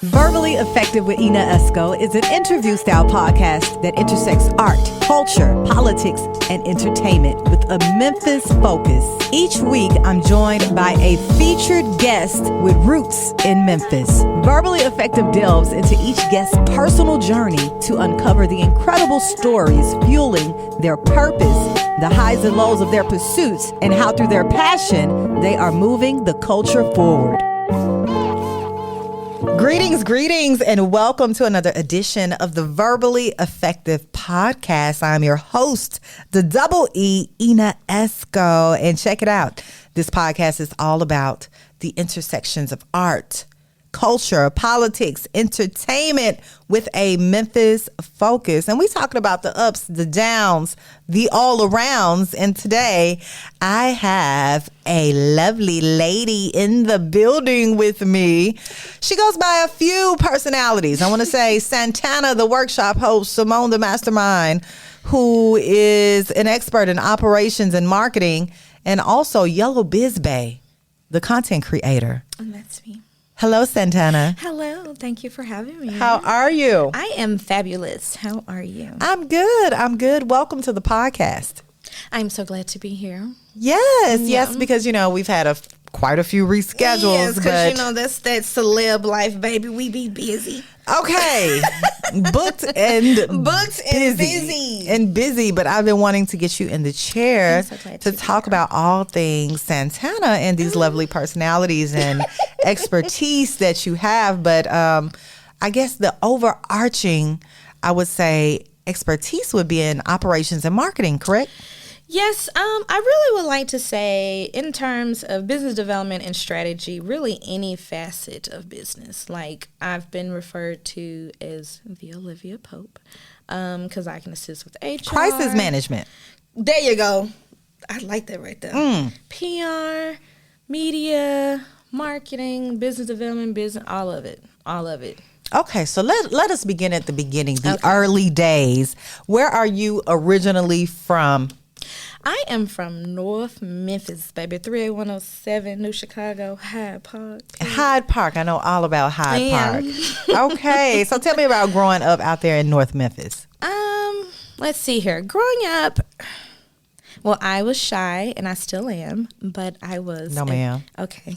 Verbally Effective with Ina Esco is an interview-style podcast that intersects art, culture, politics, and entertainment with a Memphis focus. Each week, I'm joined by a featured guest with roots in Memphis. Verbally Effective delves into each guest's personal journey to uncover the incredible stories fueling their purpose, the highs and lows of their pursuits, and how through their passion, they are moving the culture forward. Greetings, and welcome to another edition of the Verbally Effective Podcast. I'm your host, the double E, Ina Esco. And check it out. This podcast is all about the intersections of art, culture, politics, entertainment with a Memphis focus. And we talking about the ups, the downs, the all arounds. And today I have a lovely lady in the building with me. She goes by a few personalities. I want to say Santana, the workshop host, Simone the Mastermind, who is an expert in operations and marketing, and also YellaBizBae, the content creator. And that's me. Hello, Santana. Hello. Thank you for having me. How are you? I am fabulous. How are you? I'm good. Welcome to the podcast. I'm so glad to be here. Yes, because, we've had quite a few reschedules. Yes, because, that's that celeb life, baby. We be busy. Okay. Booked and busy. But I've been wanting to get you in the chair to talk about all things Santana and these lovely personalities and expertise that you have. But I guess the overarching, I would say, expertise would be in operations and marketing, correct? Yes, I really would like to say in terms of business development and strategy, really any facet of business. Like I've been referred to as the Olivia Pope because I can assist with HR. Crisis management. There you go. I like that right there. PR, media, marketing, business development, all of it. Okay, so let us begin at the beginning, the early days. Where are you originally from? I am from North Memphis, baby. 38107 New Chicago, Hyde Park. Hyde Park. I know all about Hyde Park. Okay, so tell me about growing up out there in North Memphis. Let's see here. Growing up, well, I was shy, and I still am, but I was. No, ma'am. Okay.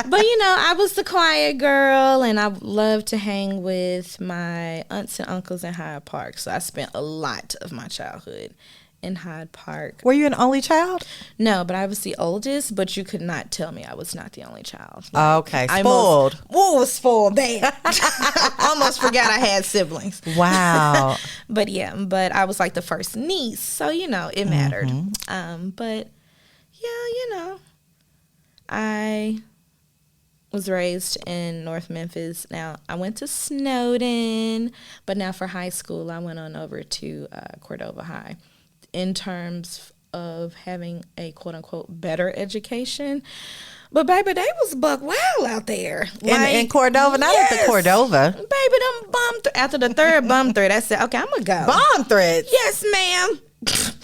But, I was the quiet girl, and I loved to hang with my aunts and uncles in Hyde Park. So I spent a lot of my childhood in Hyde Park. Were you an only child? No, but I was the oldest, but you could not tell me I was not the only child. Okay, spoiled. Was spoiled bad. Almost forgot I had siblings. Wow. But I was like the first niece, so it mattered. But I was raised in North Memphis. Now I went to Snowden, but now for high school I went on over to Cordova High. In terms of having a quote-unquote better education. But, baby, they was buck wild out there. In Cordova? Not at the Cordova. Baby, them after the third bum threat, I said, okay, I'm going to go. Bomb threats? Yes, ma'am.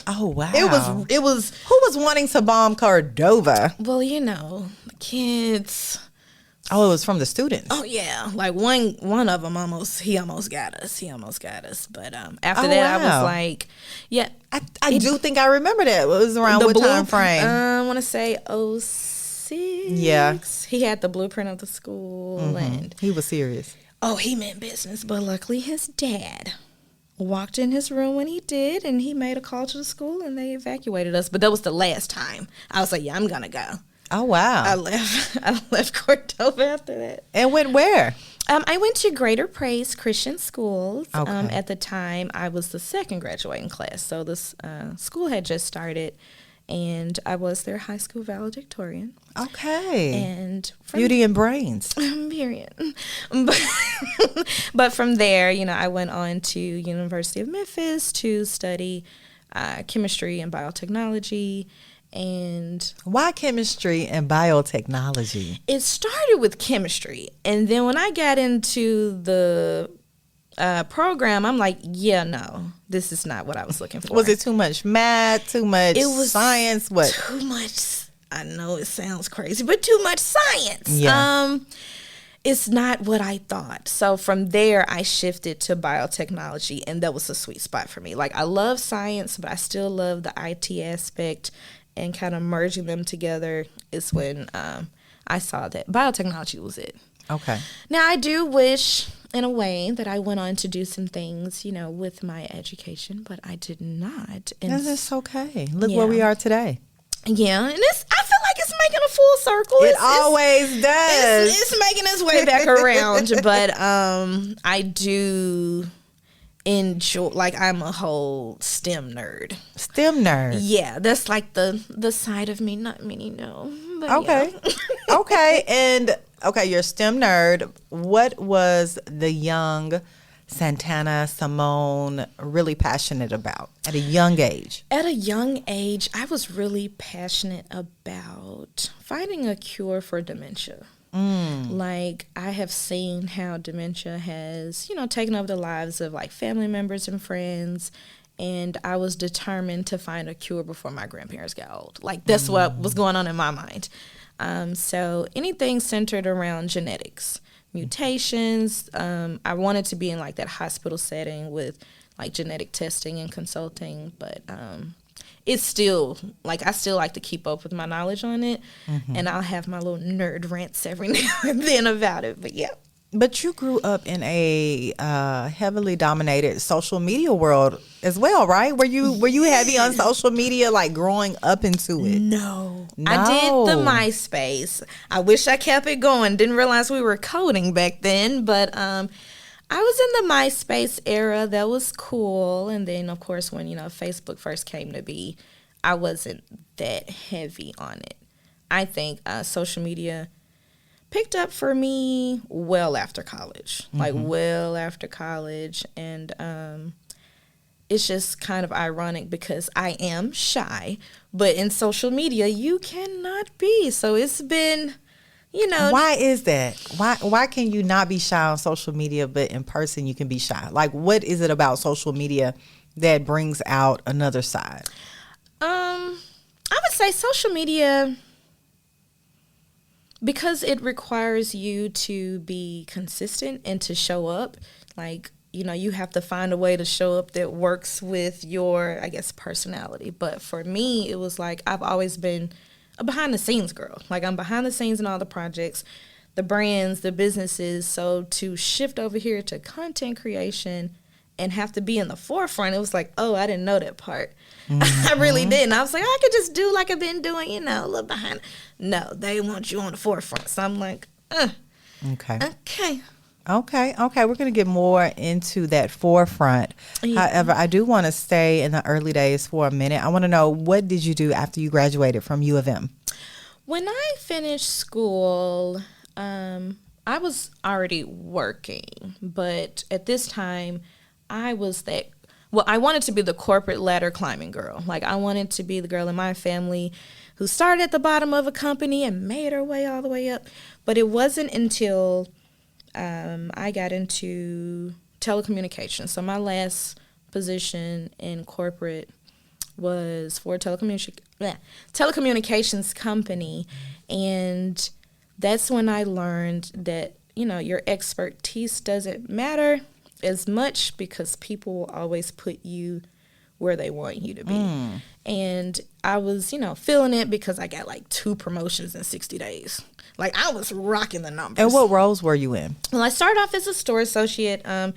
Oh, wow. It was. Who was wanting to bomb Cordova? Well, the kids. Oh, it was from the students. Oh yeah, like one of them almost got us. But after that, wow. I was like, yeah, I do think I remember that. It was around what time frame? I want to say 06. Yeah, he had the blueprint of the school, and he was serious. Oh, he meant business. But luckily, his dad walked in his room when he did, and he made a call to the school, and they evacuated us. But that was the last time. I was like, yeah, I'm gonna go. Oh, wow. I left Cordova after that. And went where? I went to Greater Praise Christian Schools. Okay. At the time, I was the second graduating class. So this school had just started, and I was their high school valedictorian. Okay. And beauty and brains. Period. But from there, I went on to University of Memphis to study chemistry and biotechnology. And why chemistry and biotechnology? It started with chemistry, and then when I got into the program, I'm like, yeah, no, this is not what I was looking for. Was it too much math, too much science? What? Too much. I know it sounds crazy, but too much science. Yeah. it's not what I thought. So from there, I shifted to biotechnology, and that was a sweet spot for me. Like, I love science, but I still love the IT aspect, and kind of merging them together is when I saw that biotechnology was it. Okay. Now, I do wish, in a way, that I went on to do some things, with my education, but I did not. And that's okay. Look where we are today. Yeah, and I feel like it's making a full circle. It always does. It's making its way back around, but I do enjoy, like, I'm a whole STEM nerd. STEM nerd. Yeah, that's like the side of me not many know. But okay. Yeah. Okay, and you're a STEM nerd. What was the young Santana Simone really passionate about at a young age? At a young age, I was really passionate about finding a cure for dementia. Like, I have seen how dementia has, taken over the lives of, like, family members and friends, and I was determined to find a cure before my grandparents got old. Like, that's what was going on in my mind. So anything centered around genetics, mutations. I wanted to be in, like, that hospital setting with, like, genetic testing and consulting, but it's still, like, I still like to keep up with my knowledge on it, and I'll have my little nerd rants every now and then about it, but yeah. But you grew up in a heavily dominated social media world as well, right? Were you heavy on social media, like, growing up into it? No. I did the MySpace. I wish I kept it going. Didn't realize we were coding back then, but I was in the MySpace era. That was cool. And then, of course, when, Facebook first came to be, I wasn't that heavy on it. I think social media picked up for me well after college, like well after college. And it's just kind of ironic because I am shy, but in social media, you cannot be. So it's been... Why is that? Why can you not be shy on social media, but in person you can be shy? Like, what is it about social media that brings out another side? I would say social media, because it requires you to be consistent and to show up. Like, you have to find a way to show up that works with your, I guess, personality. But for me, it was like I've always been a behind the scenes girl. Like, I'm behind the scenes in all the projects, the brands, the businesses. So to shift over here to content creation and have to be in the forefront, it was like, oh, I didn't know that part. I really didn't. I was like, I could just do like I've been doing, a little behind. No, they want you on the forefront. So I'm like, Okay. Okay. We're going to get more into that forefront. Yeah. However, I do want to stay in the early days for a minute. I want to know, what did you do after you graduated from U of M? When I finished school, I was already working. But at this time, I wanted to be the corporate ladder climbing girl. Like, I wanted to be the girl in my family who started at the bottom of a company and made her way all the way up. But it wasn't until... I got into telecommunications. So my last position in corporate was for a telecommunications company. And that's when I learned that, your expertise doesn't matter as much because people will always put you where they want you to be. And I was, feeling it because I got like 2 promotions in 60 days. Like, I was rocking the numbers. And what roles were you in? Well, I started off as a store associate. I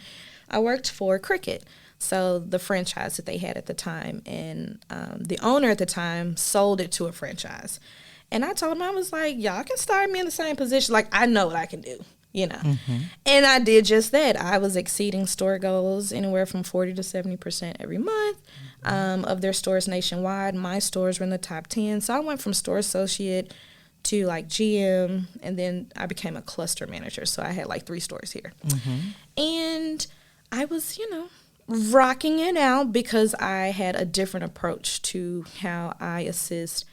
worked for Cricket, so the franchise that they had at the time. And the owner at the time sold it to a franchise. And I told him, I was like, y'all can start me in the same position. Like, I know what I can do, And I did just that. I was exceeding store goals anywhere from 40 to 70% every month of their stores nationwide. My stores were in the top 10. So I went from store associate to like GM, and then I became a cluster manager. So I had like 3 stores here. And I was, rocking it out because I had a different approach to how I assist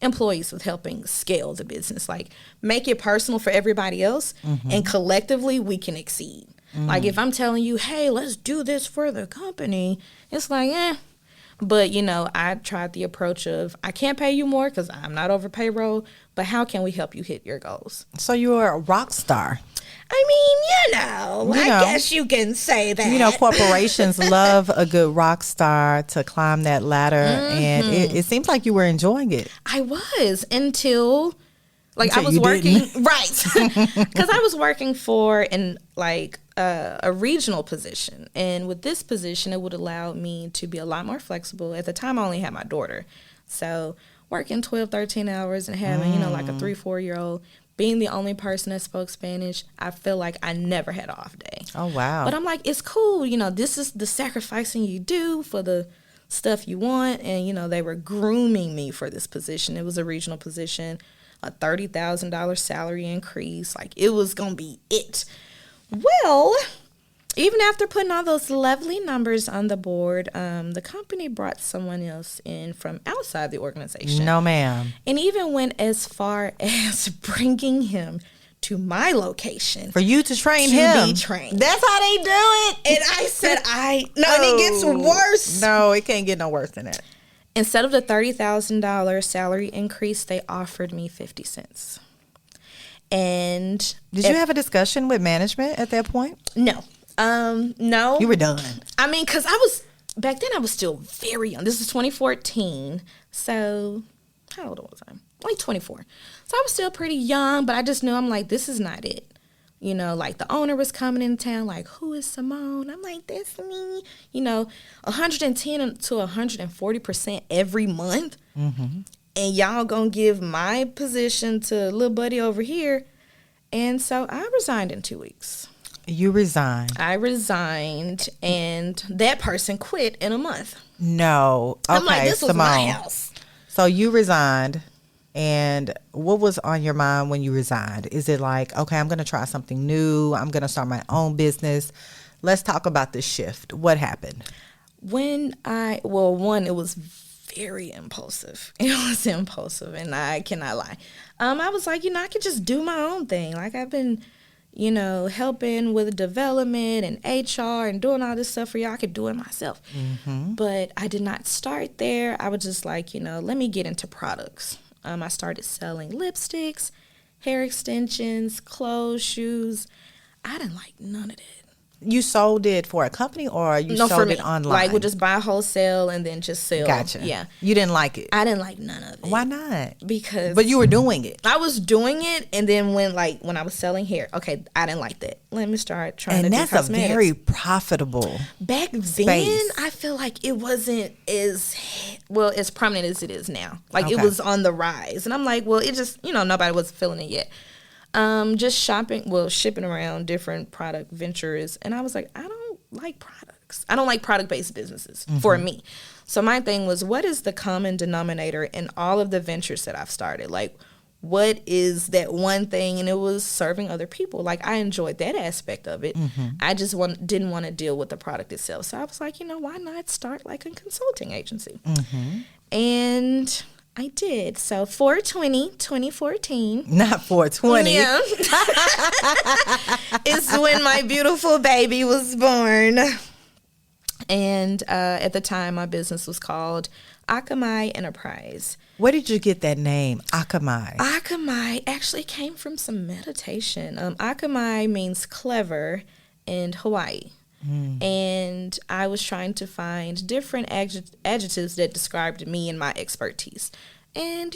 employees with helping scale the business. Like, make it personal for everybody else, and collectively we can exceed. Like, if I'm telling you, hey, let's do this for the company, it's like, But, I tried the approach of, I can't pay you more because I'm not over payroll, but how can we help you hit your goals? So you were a rock star. I guess you can say that. Corporations love a good rock star to climb that ladder, and it seems like you were enjoying it. I was until I was you working didn't. right because I was working for a regional position, and with this position, it would allow me to be a lot more flexible. At the time, I only had my daughter, so working 12, 13 hours and having a 3-4 year old. Being the only person that spoke Spanish, I feel like I never had an off day. Oh, wow. But I'm like, it's cool. This is the sacrificing you do for the stuff you want. And, they were grooming me for this position. It was a regional position, a $30,000 salary increase. It was going to be it. Well, even after putting all those lovely numbers on the board, the company brought someone else in from outside the organization. No, ma'am. And even went as far as bringing him to my location. For you to train him. To be trained. That's how they do it. And I said, and it gets worse. No, it can't get no worse than that. Instead of the $30,000 salary increase, they offered me 50 cents. And did you have a discussion with management at that point? No. No. You were done. I mean, because back then I was still very young. This is 2014. So how old was I? 24. So I was still pretty young, but I just knew I'm like, this is not it. The owner was coming in town, who is Simone? I'm like, that's me. 110 to 140% every month. Mm-hmm. And y'all gonna give my position to little buddy over here. And so I resigned in 2 weeks. You resigned. I resigned, and that person quit in a month. No. Okay, I'm like, this was Simone. my house. So you resigned, and what was on your mind when you resigned? Is it okay, I'm going to try something new. I'm going to start my own business. Let's talk about this shift. What happened? One, it was very impulsive. It was impulsive, and I cannot lie. I was like, I could just do my own thing. I've been helping with development and HR and doing all this stuff for y'all. I could do it myself. Mm-hmm. But I did not start there. I was just let me get into products. I started selling lipsticks, hair extensions, clothes, shoes. I didn't like none of that. You sold it for a company, or you sold it online? We'll just buy wholesale and then just sell. Gotcha. Yeah. You didn't like it? I didn't like none of it. Why not? Because... But you were doing it. I was doing it, and then when I was selling hair, okay, I didn't like that. Let me start trying to do cosmetics. And that's a very profitable Back space. then, I feel like it wasn't as prominent as it is now. It was on the rise. And I'm like, well, it just, nobody was feeling it yet. Just shipping around different product ventures. And I was like, I don't like products. I don't like product-based businesses for me. So my thing was, what is the common denominator in all of the ventures that I've started? What is that one thing? And it was serving other people. I enjoyed that aspect of it. Mm-hmm. I just didn't want to deal with the product itself. So I was like, why not start a consulting agency? Mm-hmm. And I did. So 4/20/2014. Not 4/20. Yeah. Is when my beautiful baby was born. And at the time, my business was called Akamai Enterprise. Where did you get that name, Akamai? Akamai actually came from some meditation. Akamai means clever in Hawaii. And I was trying to find different adjectives that described me and my expertise. And,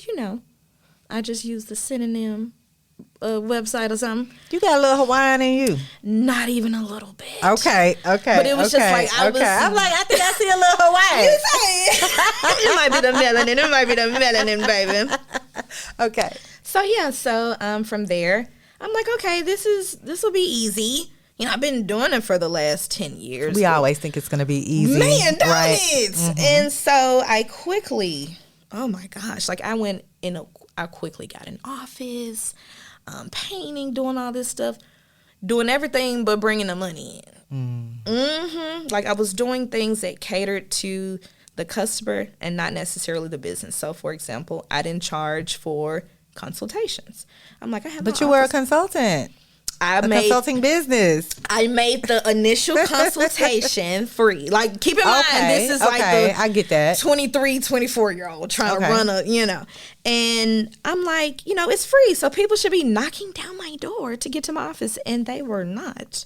I just used the synonym website or something. You got a little Hawaiian in you. Not even a little bit. Okay. But it was just I'm I think I see a little Hawaiian. You say it might be the melanin. It might be the melanin, baby. Okay. So from there, I'm like, okay, this will be easy. I've been doing it for the last 10 years. We always think it's going to be easy. Man, don't right? it? Mm-hmm. And so I quickly, oh my gosh, I quickly got an office, painting, doing all this stuff, doing everything but bringing the money in. Mm-hmm. I was doing things that catered to the customer and not necessarily the business. So, for example, I didn't charge for consultations. I'm like, I have. But you were a consultant. Consulting business. I made the initial consultation free. Like, keep in mind, this is like the I get that. 23, 24-year-old trying to run and I'm like, it's free. So people should be knocking down my door to get to my office. And they were not.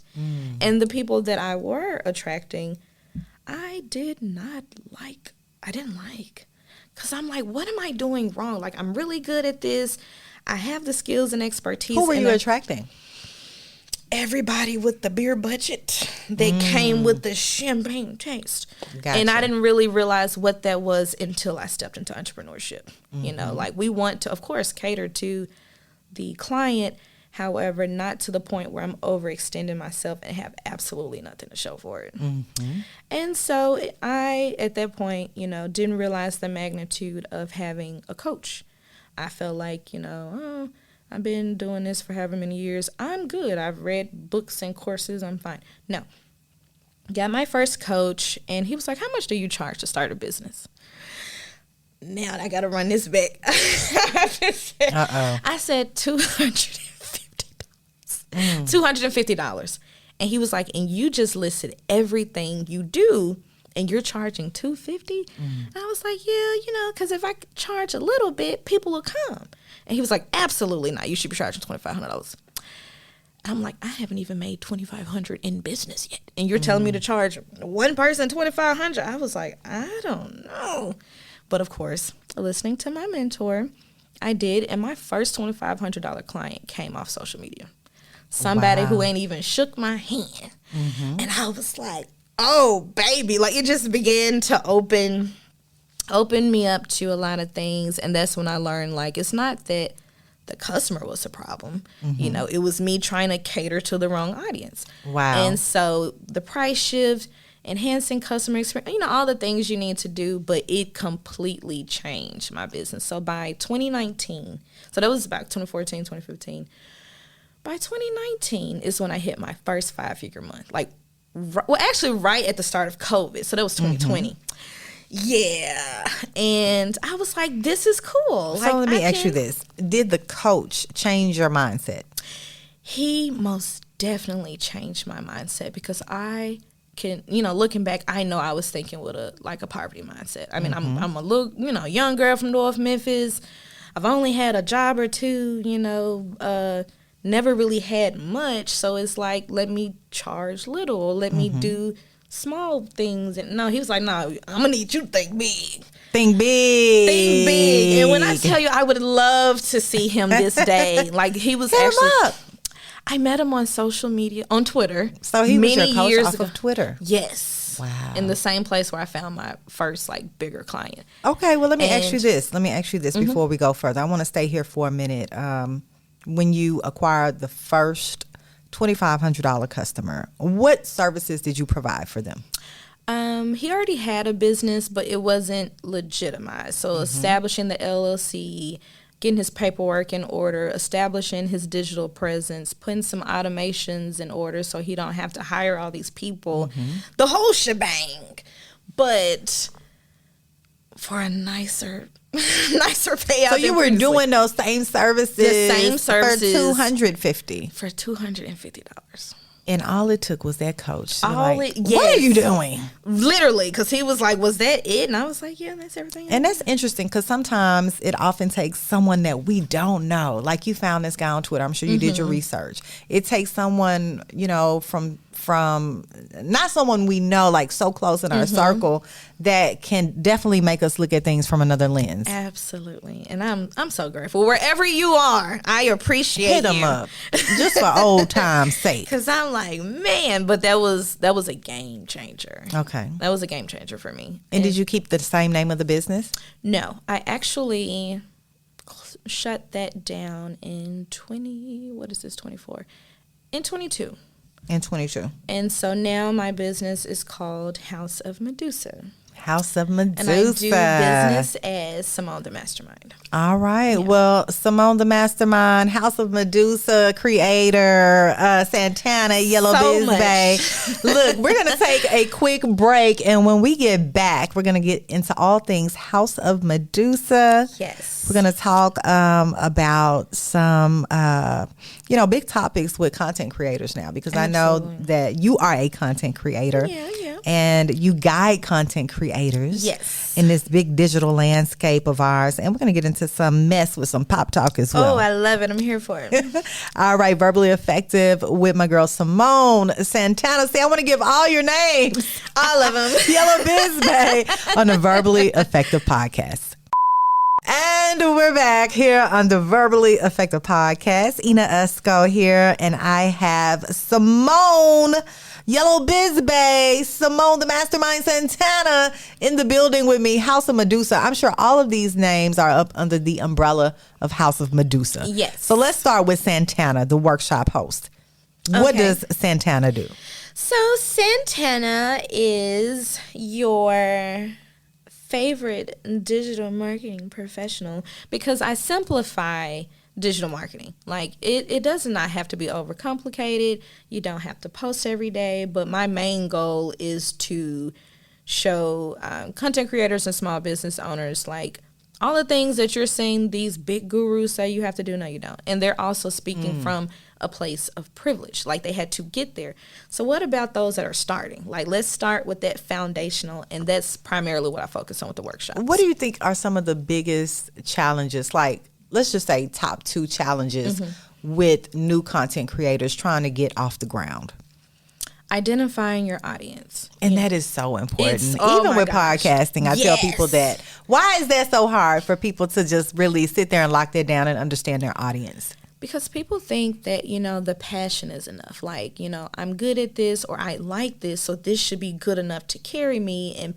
And the people that I were attracting, I didn't like. Because I'm like, what am I doing wrong? Like, I'm really good at this. I have the skills and expertise. Who were you attracting? Everybody with the beer budget that came with the champagne taste. Gotcha. And I didn't really realize what that was until I stepped into entrepreneurship. Like, we want to, of course, cater to the client. However, not to the point where I'm overextending myself and have absolutely nothing to show for it. And so I, at that point, didn't realize the magnitude of having a coach. I felt like, I've been doing this for however many years. I'm good. I've read books and courses. I'm fine. No. Got my first coach, and he was like, how much do you charge to start a business? Now I got to run this back. I said $250. $250. And he was like, and you just listed everything you do, and you're charging $250? And I was like, yeah, because if I charge a little bit, people will come. And he was like, absolutely not. You should be charging $2,500. I'm like, I haven't even made $2,500 in business yet. And you're telling me to charge one person $2,500? I was like, I don't know. But of course, listening to my mentor, I did. And my first $2,500 client came off social media. Somebody who ain't even shook my hand. And I was like, oh, baby. Like, it just began to open me up to a lot of things. And that's when I learned, like, it's not that the customer was a problem. It was me trying to cater to the wrong audience. Wow. And so the price shift, enhancing customer experience, all the things you need to do, but it completely changed my business. So by 2019, so that was about 2014, 2015. By 2019 is when I hit my first 5-figure month. Like, actually right at the start of COVID. So that was 2020. Yeah. And I was like, this is cool. So let me ask you this. Did the coach change your mindset? He most definitely changed my mindset, because I can, looking back, I know I was thinking with a poverty mindset. I mean, I'm a little, young girl from North Memphis. I've only had a job or two, never really had much. So it's like, let me charge little, or let me do small things. And no, he was like, no, I'm gonna need you to think big. Think big. Think big. And when I tell you, I would love to see him this day. Like, he was I met him on social media, on Twitter. So he was your coach off of Twitter? Yes. Wow. In the same place where I found my first, bigger client. Okay, well, let me ask you this. Before we go further. I want to stay here for a minute. When you acquired the first $2,500 customer, what services did you provide for them? He already had a business, but it wasn't legitimized. So establishing the LLC, getting his paperwork in order, establishing his digital presence, putting some automations in order so he don't have to hire all these people, the whole shebang. But for a nicer payout. So you were doing those same services, for $250. For $250. And all it took was that coach. What are you doing? Literally, because he was like, was that it? And I was like, yeah, that's everything. And that's interesting, because sometimes it often takes someone that we don't know. Like, you found this guy on Twitter. I'm sure you did your research. It takes someone, from not someone we know, like so close in our circle, that can definitely make us look at things from another lens. Absolutely. And I'm so grateful. Wherever you are, I appreciate you. Hit them up, just for old time's sake. Because I'm like, man, but that was a game changer. Okay. That was a game changer for me. And did you keep the same name of the business? No. I actually shut that down in 24? In 22. In 22. And so now my business is called House of Medusa. House of Medusa. And I do business as Simone the Mastermind. All right. Yeah. Well, Simone the Mastermind, House of Medusa creator, Santana, YellaBizBae. Look, we're going to take a quick break. And when we get back, we're going to get into all things House of Medusa. Yes. We're going to talk about some, big topics with content creators now, because I know that you are a content creator. Yeah. And you guide content creators in this big digital landscape of ours. And we're going to get into some mess with some pop talk as well. Oh, I love it. I'm here for it. All right. Verbally Effective with my girl Simone Santana. See, I want to give all your names. All of them. YellaBizBae on the Verbally Effective podcast. And we're back here on the Verbally Effective podcast. Ina Esco here, and I have Simone YellaBizBae, Simone the Mastermind Santana in the building with me. House of Medusa. I'm sure all of these names are up under the umbrella of House of Medusa. Yes. So let's start with Santana, the workshop host. What does Santana do? So Santana is your favorite digital marketing professional, because I simplify digital marketing. Like it does not have to be overcomplicated. You don't have to post every day, but my main goal is to show content creators and small business owners, like, all the things that you're seeing these big gurus say you have to do, no, you don't. And they're also speaking from a place of privilege, like they had to get there. So what about those that are starting? Like, let's start with that foundational, and that's primarily what I focus on with the workshops. What do you think are some of the biggest challenges, like, let's just say top 2 challenges with new content creators trying to get off the ground? Identifying your audience. And that is so important. Even with podcasting, I tell people that. Why is that so hard for people to just really sit there and lock that down and understand their audience? Because people think that, the passion is enough. Like, I'm good at this, or I like this, so this should be good enough to carry me. And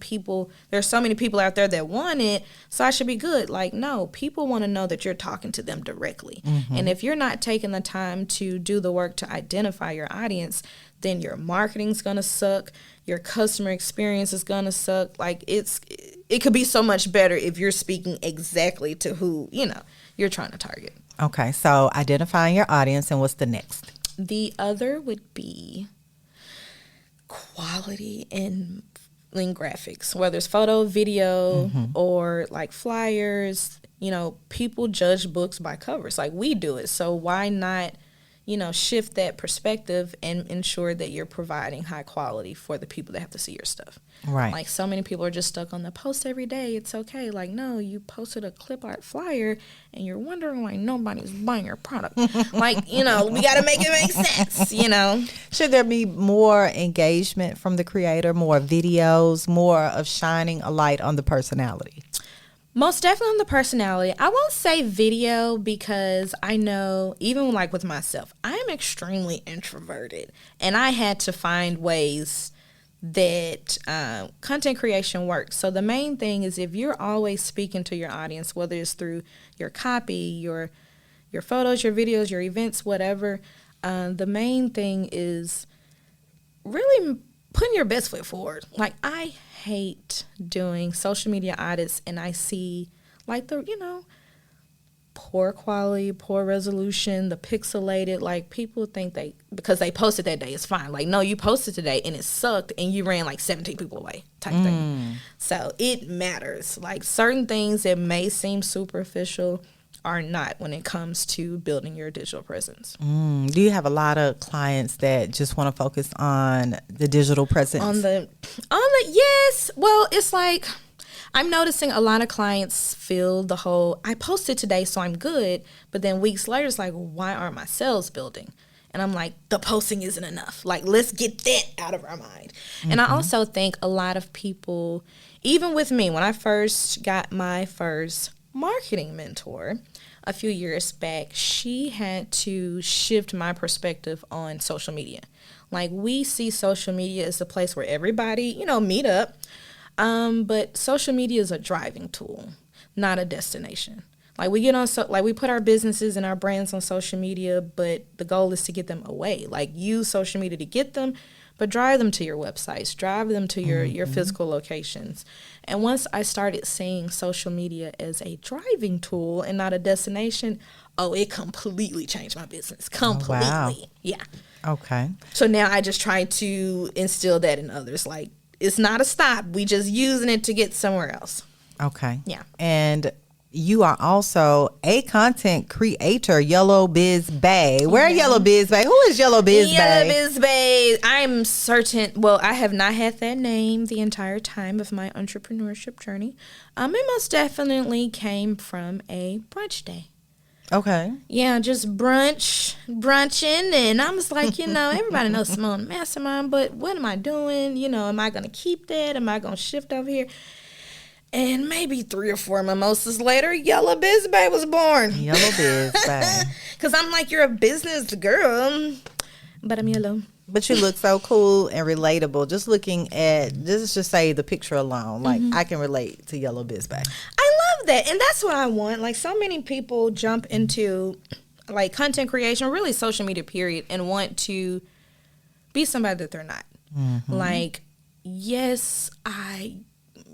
there's so many people out there that want it, so I should be good. Like, no, people want to know that you're talking to them directly. And if you're not taking the time to do the work to identify your audience, then your marketing's going to suck. Your customer experience is going to suck. Like, it could be so much better if you're speaking exactly to who, you're trying to target. Okay, so identifying your audience, and what's the next? The other would be quality in graphics, whether it's photo, video, or like flyers. People judge books by covers, like we do it. So why not, shift that perspective and ensure that you're providing high quality for the people that have to see your stuff. Right. Like, so many people are just stuck on the post every day. It's okay. Like, no, you posted a clip art flyer and you're wondering why nobody's buying your product. Like, we got to make it make sense, Should there be more engagement from the creator, more videos, more of shining a light on the personality? Most definitely on the personality. I won't say video, because I know, even like with myself, I am extremely introverted, and I had to find ways that content creation works. So the main thing is, if you're always speaking to your audience, whether it's through your copy, your photos, your videos, your events, whatever, the main thing is really putting your best foot forward. Like, I hate doing social media audits and I see like the, poor quality, poor resolution, the pixelated, like people think because they posted that day, it's fine. Like, no, you posted today and it sucked and you ran like 17 people away type thing. So it matters. Like, certain things that may seem superficial are not when it comes to building your digital presence. Do you have a lot of clients that just want to focus on the digital presence? On the yes. Well, it's like, I'm noticing a lot of clients feel the whole, I posted today, so I'm good. But then weeks later, it's like, why aren't my sales building? And I'm like, the posting isn't enough. Like, let's get that out of our mind. And I also think a lot of people, even with me, when I first got my first marketing mentor a few years back, she had to shift my perspective on social media. Like, we see social media as a place where everybody, meet up. But social media is a driving tool, not a destination. Like we we put our businesses and our brands on social media, but the goal is to get them away. Like use social media to get them, but drive them to your websites, drive them to your physical locations. And once I started seeing social media as a driving tool and not a destination, it completely changed my business. Completely. Oh, wow. Yeah. Okay. So now I just try to instill that in others. Like it's not a stop. We just using it to get somewhere else. Okay. Yeah. And you are also a content creator, YellaBizBae. Where YellaBizBae? Who is YellaBizBae? YellaBizBae. I'm certain. Well, I have not had that name the entire time of my entrepreneurship journey. It most definitely came from a brunch day. Okay. Yeah, just brunching, and I was like, everybody knows Simone the Mastermind, but what am I doing? Am I going to keep that? Am I going to shift over here? And maybe 3 or 4 mimosas later, YellaBizBae was born. YellaBizBae. Because I'm like, you're a business girl, but I'm yellow. But you look so cool and relatable. Just looking at, just say the picture alone. Like, I can relate to YellaBizBae. I love that. And that's what I want. Like, so many people jump into, like, content creation, really social media, period, and want to be somebody that they're not. Like, yes,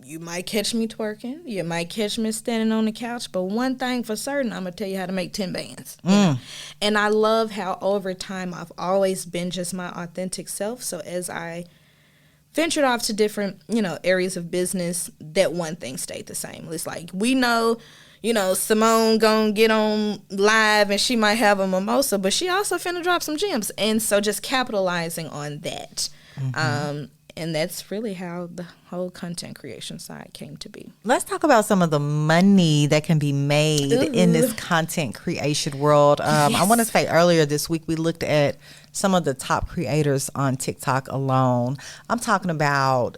you might catch me twerking. You might catch me standing on the couch. But one thing for certain, I'm going to tell you how to make 10 bands. And I love how over time I've always been just my authentic self. So as I ventured off to different, areas of business, that one thing stayed the same. It's like we know, Simone gonna get on live and she might have a mimosa, but she also finna drop some gems. And so just capitalizing on that. And that's really how the whole content creation side came to be. Let's talk about some of the money that can be made in this content creation world. I want to say earlier this week, we looked at some of the top creators on TikTok alone. I'm talking about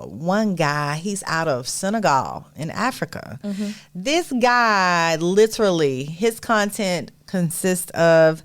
one guy, he's out of Senegal in Africa. This guy, literally, his content consists of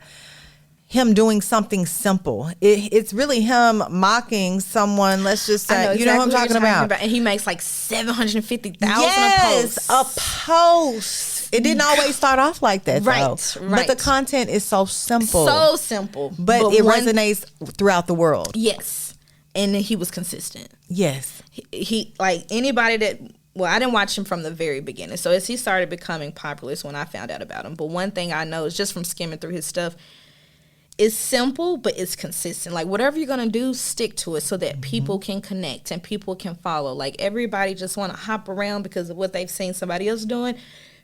him doing something simple. It's really him mocking someone. Let's just say, you know what I'm talking about. And he makes like 750,000 yes, a post. It didn't always start off like that, right. But the content is so simple. So simple. But it resonates throughout the world. Yes. And he was consistent. Yes. He like anybody that, well, I didn't watch him from the very beginning. So as he started becoming popular is when I found out about him. But one thing I know is just from skimming through his stuff, it's simple, but it's consistent. Like, whatever you're going to do, stick to it so that people can connect and people can follow. Like, everybody just want to hop around because of what they've seen somebody else doing.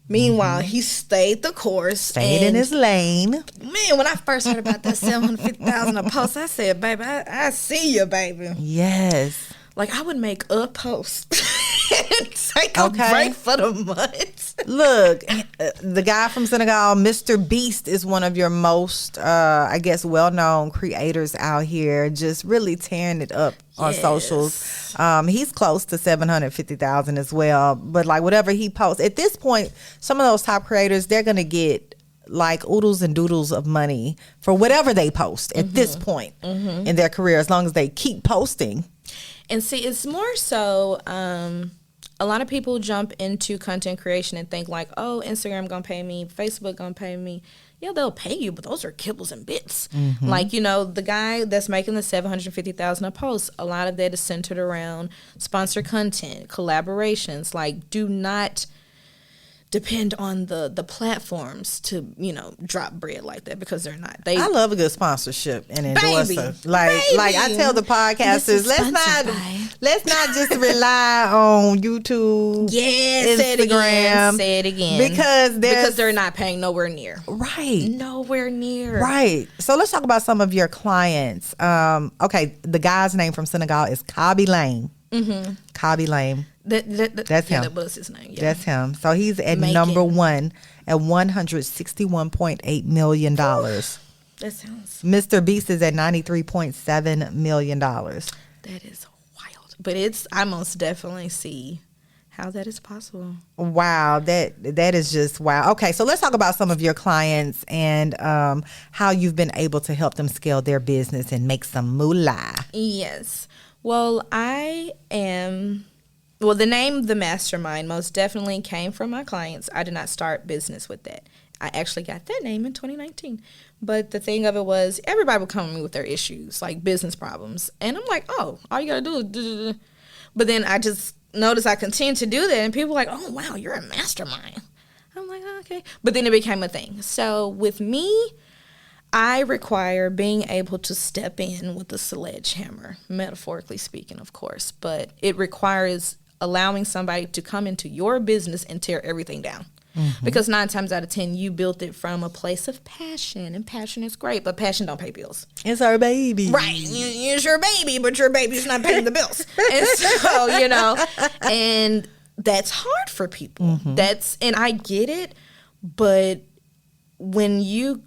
Meanwhile, he stayed the course. Stayed in his lane. Man, when I first heard about that 750,000 a post, I said, baby, I see you, baby. Yes. Like, I would make a post and take a break for the month. Look, the guy from Senegal, Mr. Beast, is one of your most, well-known creators out here, just really tearing it up on socials. He's close to 750,000 as well. But, like, whatever he posts, at this point, some of those top creators, they're going to get like oodles and doodles of money for whatever they post at this point in their career, as long as they keep posting. And see, it's more so, a lot of people jump into content creation and think like, oh, Instagram gonna pay me, Facebook gonna pay me. Yeah, they'll pay you, but those are kibbles and bits. Like, the guy that's making the 750,000 a post, a lot of that is centered around sponsored content, collaborations. Like, do not depend on the platforms to, drop bread like that, because they're not. I love a good sponsorship and endorser. Like I tell the podcasters, let's not just rely on YouTube, Instagram. Say it again. Because they're not paying nowhere near. Right. Nowhere near. Right. So let's talk about some of your clients. The guy's name from Senegal is Kabi Lame. Kabi Lame. That's him. That was his name. Yeah. That's him. So he's at number one at $161.8 million. That sounds. Mr. Beast is at $93.7 million. That is wild. But I most definitely see how that is possible. Wow, that is just wow. Okay, so let's talk about some of your clients and how you've been able to help them scale their business and make some moolah. Yes. Well, I am Well, the name The Mastermind most definitely came from my clients. I did not start business with that. I actually got that name in 2019. But the thing of it was, everybody would come to me with their issues, like business problems. And I'm like, oh, all you got to do is do. But then I just noticed I continued to do that. And people were like, oh, wow, you're a mastermind. I'm like, oh, okay. But then it became a thing. So with me, I require being able to step in with a sledgehammer, metaphorically speaking, of course. But it requires allowing somebody to come into your business and tear everything down. Mm-hmm. Because 9 times out of 10, you built it from a place of passion, and passion is great, but passion don't pay bills. It's our baby. Right. It's your baby, but your baby's not paying the bills. And so, and that's hard for people. Mm-hmm. And I get it, but when you,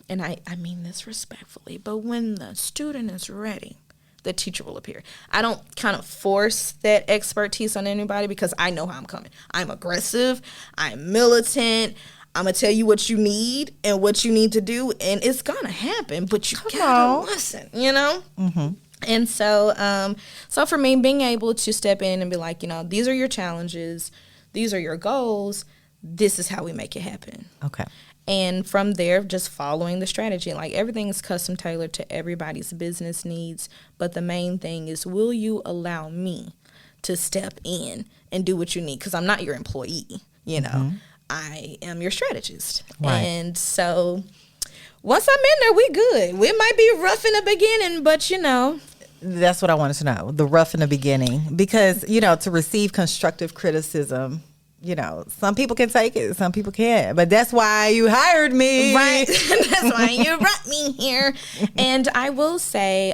and I mean this respectfully, but when the student is ready, the teacher will appear. I don't kind of force that expertise on anybody because I know how I'm coming. I'm aggressive. I'm militant. I'm going to tell you what you need and what you need to do, and it's going to happen, but you got to listen, Mm-hmm. And so so for me, being able to step in and be like, these are your challenges. These are your goals. This is how we make it happen. Okay. And from there, just following the strategy. Like, everything is custom tailored to everybody's business needs. But the main thing is, will you allow me to step in and do what you need? Because I'm not your employee, Mm-hmm. I am your strategist. Right. And so once I'm in there, we good. We might be rough in the beginning, but That's what I wanted to know, the rough in the beginning. Because, to receive constructive criticism, some people can take it, some people can't. But that's why you hired me. Right. That's why you brought me here. And I will say,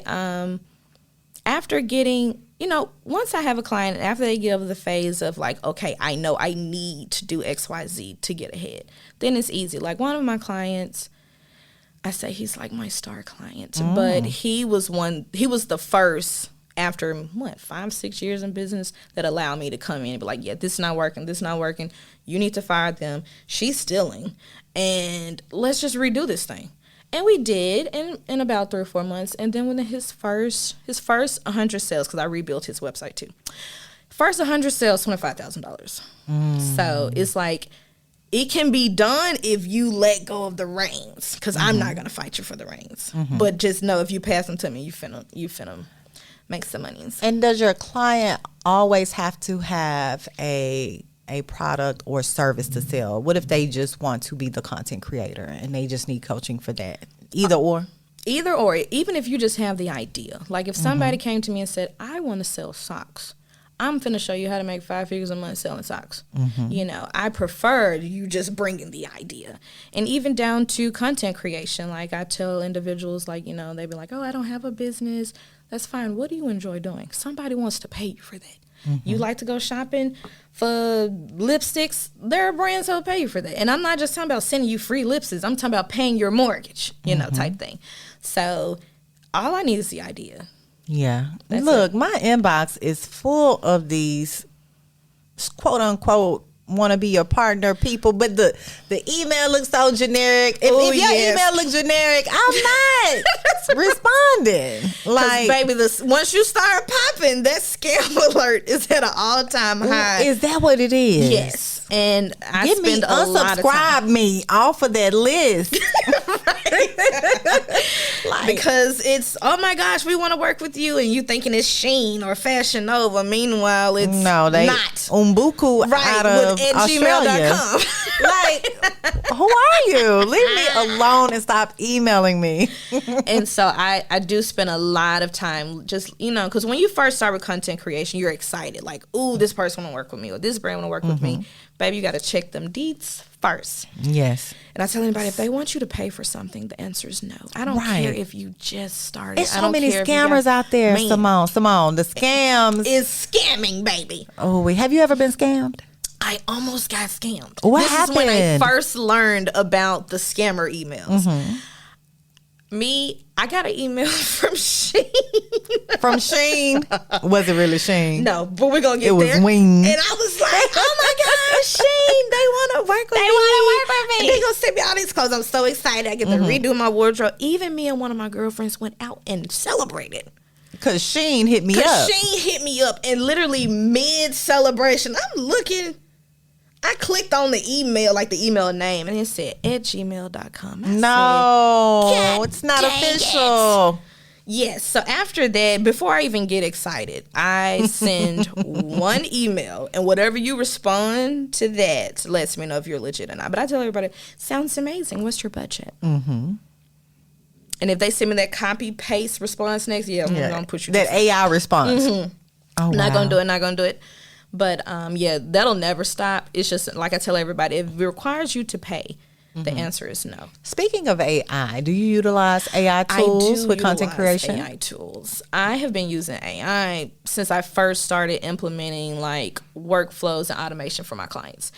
after getting, once I have a client, after they get over the phase of like, okay, I know I need to do X, Y, Z to get ahead, then it's easy. Like, one of my clients, I say he's like my star client, but he was the first, after 5-6 years in business, that allowed me to come in and be like, yeah, this is not working, you need to fire them, she's stealing, and let's just redo this thing. And we did in about 3 or 4 months. And then when his first 100 sales, because I rebuilt his website too, first 100 sales, $25,000. So it's like, it can be done if you let go of the reins, because I'm not going to fight you for the reins. But just know, if you pass them to me, you finna make some monies. And does your client always have to have a product or service to sell? What if they just want to be the content creator and they just need coaching for that? Either or? Either or. Even if you just have the idea. Like, if somebody came to me and said, I want to sell socks, I'm finna show you how to make 5 figures a month selling socks. I prefer you just bringing the idea. And even down to content creation. Like, I tell individuals, like, they be like, oh, I don't have a business. That's fine. What do you enjoy doing? Somebody wants to pay you for that. You like to go shopping for lipsticks? There are brands that will pay you for that. And I'm not just talking about sending you free lipsticks. I'm talking about paying your mortgage, type thing. So all I need is the idea. Yeah. Look, my inbox is full of these quote unquote want to be your partner people, but the email looks so generic. If your email looks generic, I'm not responding. Like, baby, once you start popping, that scam alert is at an all-time high. Is that what it is? Yes. And I spend a lot of time. Unsubscribe me off of that list. Because it's, oh my gosh, we want to work with you, and you thinking it's Shein or Fashion Nova. Meanwhile, it's not. Umbuku out of Australia. Like, who are you? Leave me alone and stop emailing me. And so I do spend a lot of time just, because when you first start with content creation, you're excited. Like, ooh, this person want to work with me, or this brand want to work with me. Baby, you got to check them deets first. Yes. And I tell anybody, if they want you to pay for something, the answer is no. I don't care if you just started. There's so many scammers out there, Simone. The scams. Is scamming, baby. Oh, have you ever been scammed? I almost got scammed. What happened? This is when I first learned about the scammer emails. I got an email from Shein. From Shein? Was it really Shein? No, but we're going to get there. It was Wing. And I was like, oh my gosh, Shein, they want to work with me. They're going to send me all these clothes. I'm so excited. I get to redo my wardrobe. Even me and one of my girlfriends went out and celebrated. Because Sheen hit me up. Because Sheen hit me up, and literally mid-celebration, I'm looking. I clicked on the email, like the email name, and it said @gmail.com. No, it's not official. Yes. So after that, before I even get excited, I send one email, and whatever you respond to that lets me know if you're legit or not. But I tell everybody, sounds amazing. What's your budget? Mm-hmm. And if they send me that copy paste response next, I'm gonna push you that AI response. Mm-hmm. Oh, not gonna do it. But that'll never stop. It's just like I tell everybody, if it requires you to pay, the answer is no. Speaking of AI, do you utilize AI tools with content creation? AI tools. I have been using AI since I first started implementing like workflows and automation for my clients.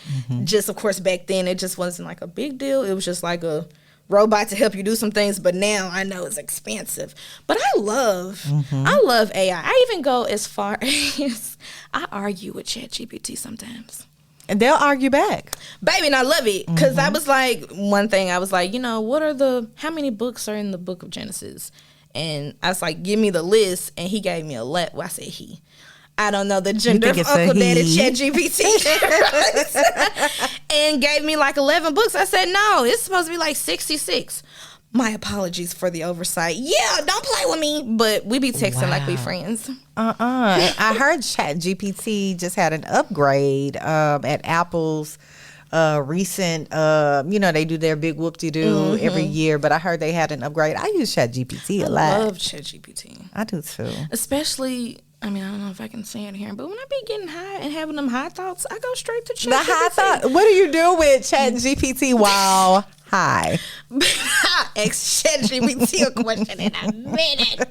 Just of course back then it just wasn't like a big deal. It was just like a robot to help you do some things, but now I know it's expensive. But I love AI. I even go as far as I argue with ChatGPT sometimes. And they'll argue back. Baby, and I love it. Because I was like, one thing, I was like, how many books are in the book of Genesis? And I was like, give me the list. And he gave me I said he. I don't know the gender of Uncle Daddy ChatGPT. And gave me like 11 books. I said, no, it's supposed to be like 66. My apologies for the oversight. Yeah, don't play with me. But we be texting like we friends. I heard ChatGPT just had an upgrade at Apple's recent, they do their big whoop-de-doo every year. But I heard they had an upgrade. I use ChatGPT a lot. I love ChatGPT. I do too. Especially... I don't know if I can say it here, but when I be getting high and having them high thoughts, I go straight to ChatGPT. The high thought. What do you do with ChatGPT while high? Ask ChatGPT a question in a minute,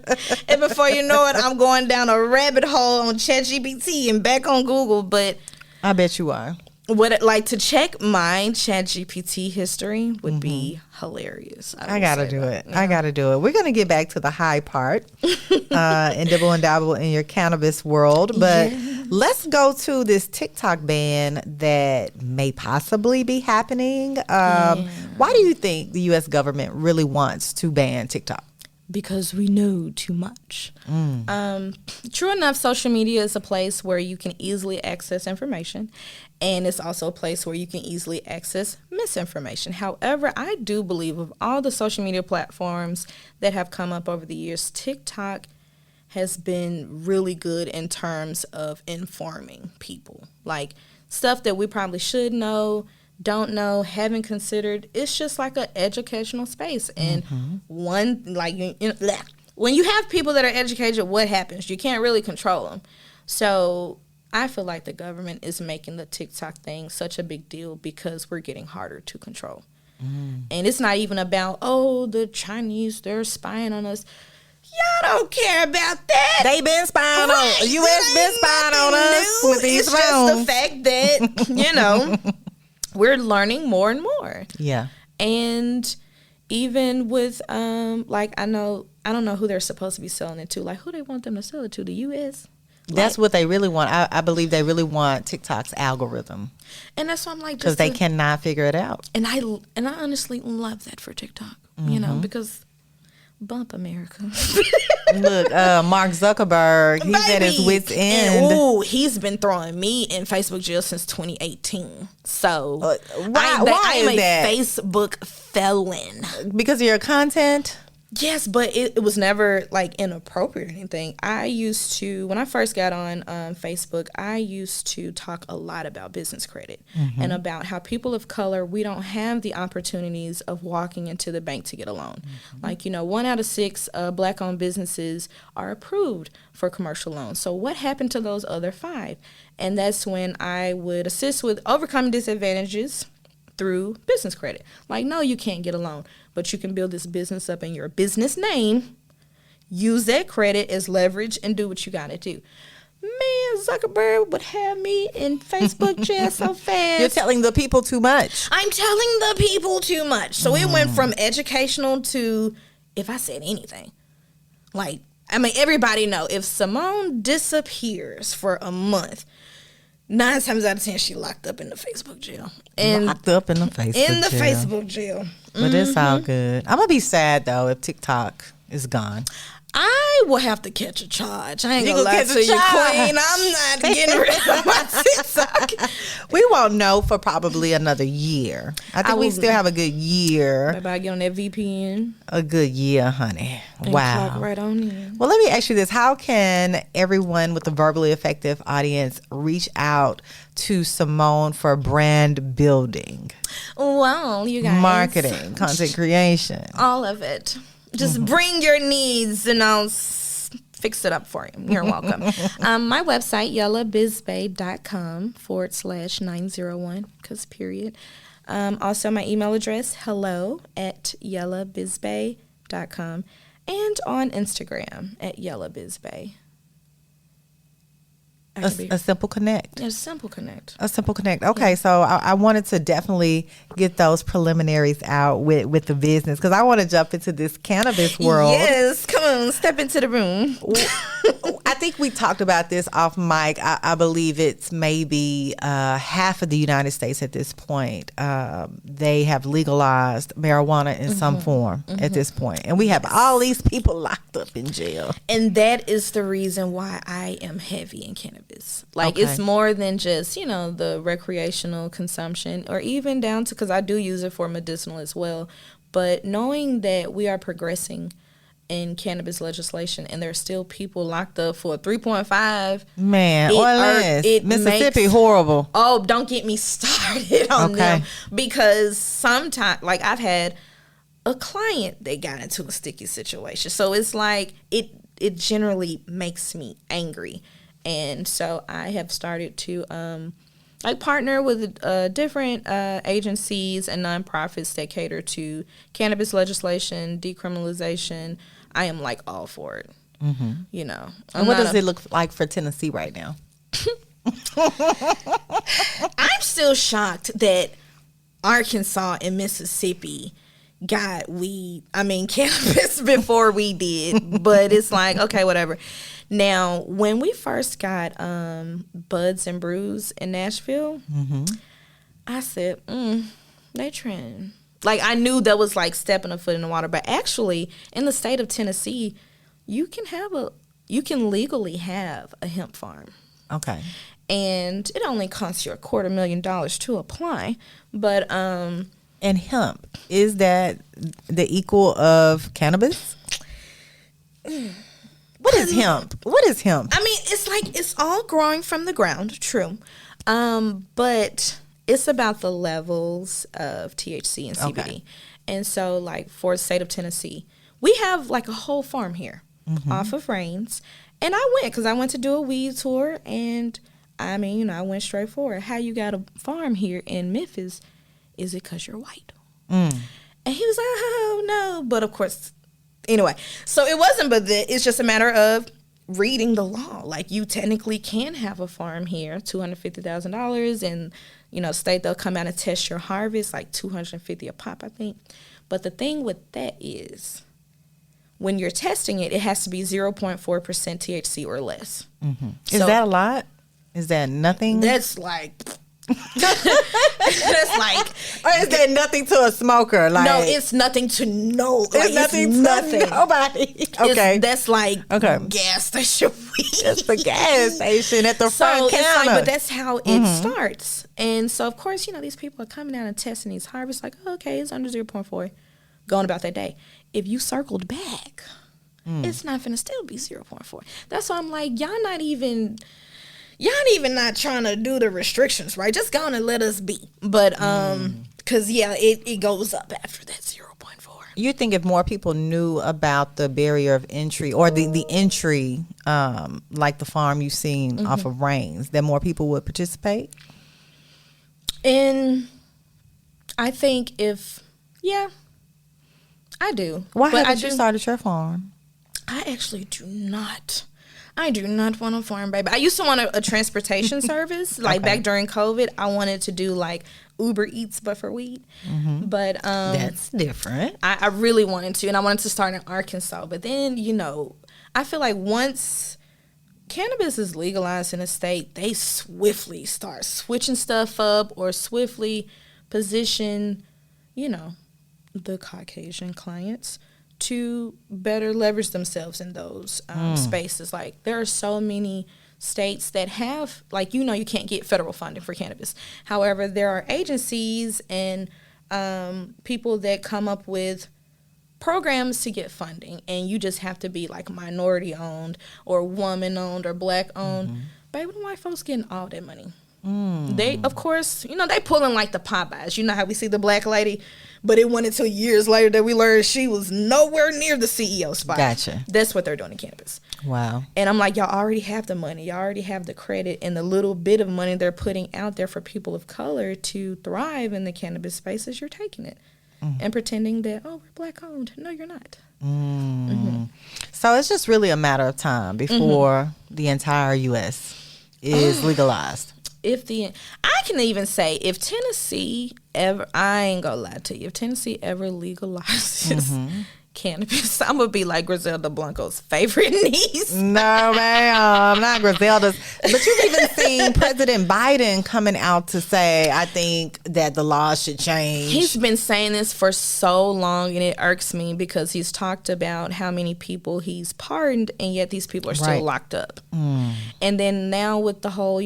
and before you know it, I'm going down a rabbit hole on ChatGPT and back on Google. But I bet you are. To check my ChatGPT history would be hilarious. I gotta do it. Yeah. I gotta do it. We're gonna get back to the high part and dibble and dabble in your cannabis world, but let's go to this TikTok ban that may possibly be happening. Why do you think the U.S. government really wants to ban TikTok? Because we know too much. True enough, social media is a place where you can easily access information, and it's also a place where you can easily access misinformation. However, I do believe of all the social media platforms that have come up over the years, TikTok has been really good in terms of informing people. Like stuff that we probably should know, don't know, haven't considered. It's just like an educational space. And when you have people that are educated, what happens? You can't really control them. So I feel like the government is making the TikTok thing such a big deal because we're getting harder to control. And it's not even about, the Chinese, they're spying on us. Y'all don't care about that. They been spying on us. U.S. been spying on us with these phones. It's just the fact that, we're learning more and more. Yeah. And even with, I don't know who they're supposed to be selling it to. Like, who they want them to sell it to? The U.S.? That's what they really want. I believe they really want TikTok's algorithm. And that's why I'm like, because they cannot figure it out. And I honestly love that for TikTok, because bump America. Look, Mark Zuckerberg, he's at his wit's end. He's been throwing me in Facebook jail since 2018. So why I'm is that? A Facebook felon. Because of your content? Yes, but it was never inappropriate or anything. I used to, when I first got on Facebook, I used to talk a lot about business credit and about how people of color, we don't have the opportunities of walking into the bank to get a loan. 1 out of 6 black-owned businesses are approved for commercial loans. So what happened to those other 5? And that's when I would assist with overcoming disadvantages through business credit. No, you can't get a loan, but you can build this business up in your business name, use that credit as leverage, and do what you got to do. Man, Zuckerberg would have me in Facebook jail so fast. You're telling the people too much. I'm telling the people too much. So it went from educational to, if I said anything, everybody know, if Simone disappears for a month, 9 times out of 10, she locked up in the Facebook jail. Locked up in the Facebook jail. But it's all good. I'm going to be sad, though, if TikTok is gone. I will have to catch a charge. I ain't You gonna gonna lie catch to a you, charge. Queen. I'm not getting rid of my TikTok. We won't know for probably another year. I think we still have a good year. Maybe I get on that VPN. A good year, honey. And Wow. clock right on in. Well, let me ask you this. How can everyone with a verbally effective audience reach out to Simone for brand building, Well, you guys. marketing, content creation? All of it. Just bring your needs and I'll fix it up for you. You're welcome. My website, YellaBizBae.com/901, because period. Also, my email address, hello@YellaBizBae.com. And on Instagram at YellaBizBae. A simple connect. A simple connect. A simple connect. Okay, so I wanted to definitely get those preliminaries out with the business because I want to jump into this cannabis world. Yes, come on, step into the room. I think we talked about this off mic. I believe it's maybe half of the United States at this point. They have legalized marijuana in some form at this point. And we have all these people locked up in jail. And that is the reason why I am heavy in cannabis. Like, Okay. it's more than just, the recreational consumption or even down to, because I do use it for medicinal as well. But knowing that we are progressing in cannabis legislation and there's still people locked up for 3.5. Man, or less. Mississippi, horrible. Oh, don't get me started on them. Because sometimes, like, I've had a client that got into a sticky situation. So it's like, it generally makes me angry. And so I have started to partner with different agencies and nonprofits that cater to cannabis legislation, decriminalization. I am like all for it. And I'm what does it look like for Tennessee right now? I'm still shocked that Arkansas and Mississippi got cannabis before we did. But it's like, okay, whatever. Now, when we first got Buds and Brews in Nashville, I said, they trend. Like, I knew that was like stepping a foot in the water. But actually, in the state of Tennessee, you can legally have a hemp farm. Okay. And it only costs you $250,000 to apply. But and hemp, is that the equal of cannabis? What is hemp? What is hemp? I mean, it's like it's all growing from the ground, true. But it's about the levels of THC and CBD. Okay. And so, like, for the state of Tennessee, we have like a whole farm here off of Rains. And I went because I went to do a weed tour. And I I went straight for it. How you got a farm here in Memphis? Is it because you're white? And he was like, oh, no. But of course, anyway, so it wasn't but that. It's just a matter of reading the law. Like, you technically can have a farm here, $250,000, and state they'll come out and test your harvest, like $250 a pop, I think. But the thing with that is, when you're testing it, it has to be 0.4% THC or less. Is that a lot? Is that nothing? That's like. That's like, or is that nothing to a smoker? Like, no, it's nothing to no. Like, it's nothing to nobody. Okay, that's like gas station weed. It's the gas station at the front counter. But that's how it starts. And so, of course, these people are coming out and testing these harvests. Like, okay, it's under 0.4, going about their day. If you circled back, it's not finna still be 0.4. That's why I'm like, y'all not even not trying to do the restrictions, right? Just go on and let us be. But, because, it goes up after that 0.4. You think if more people knew about the barrier of entry or the entry, like the farm you've seen off of Rains, that more people would participate? And I think I do. Why haven't you started your farm? I actually do not. I do not want a farm, baby. I used to want a transportation service. Like, back during COVID, I wanted to do like Uber Eats, but for weed. But that's different. I really wanted to, and I wanted to start in Arkansas. But then, I feel like once cannabis is legalized in a state, they swiftly start switching stuff up or swiftly position, the Caucasian clients to better leverage themselves in those spaces. Like, there are so many states that have, like, you can't get federal funding for cannabis. However, there are agencies and people that come up with programs to get funding, and you just have to be like minority owned or woman owned or black owned. Baby, the white folks getting all that money. They, of course, they pulling like the Popeyes. You know how we see the black lady, but it wasn't until years later that we learned she was nowhere near the CEO spot. Gotcha. That's what they're doing in cannabis. Wow. And I'm like, y'all already have the money. Y'all already have the credit and the little bit of money they're putting out there for people of color to thrive in the cannabis spaces. You're taking it and pretending that, oh, we're black owned. No, you're not. So it's just really a matter of time before the entire U.S. is legalized. I can even say if Tennessee ever, I ain't gonna lie to you, if Tennessee ever legalizes cannabis, I'm gonna be like Griselda Blanco's favorite niece. No, ma'am, not Griselda's. But you've even seen President Biden coming out to say, I think that the laws should change. He's been saying this for so long, and it irks me because he's talked about how many people he's pardoned, and yet these people are still locked up. And then now with the whole,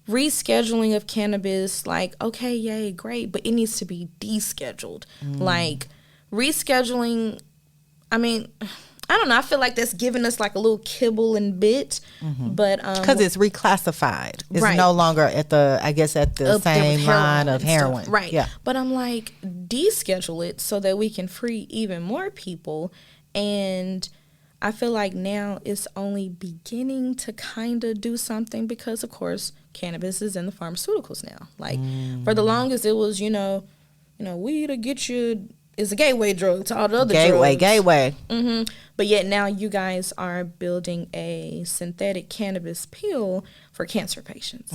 rescheduling of cannabis, like, okay, yay, great, but it needs to be descheduled. Like, rescheduling, I mean, I don't know, I feel like that's giving us like a little kibble and bit, but because it's reclassified. It's no longer at the same line of heroin. Stuff. Right. Yeah. But I'm like, deschedule it so that we can free even more people. And I feel like now it's only beginning to kind of do something because, of course, cannabis is in the pharmaceuticals now. Like, for the longest, it was, weed to get you is a gateway drug to all the other drugs. Gateway. But yet now you guys are building a synthetic cannabis pill for cancer patients.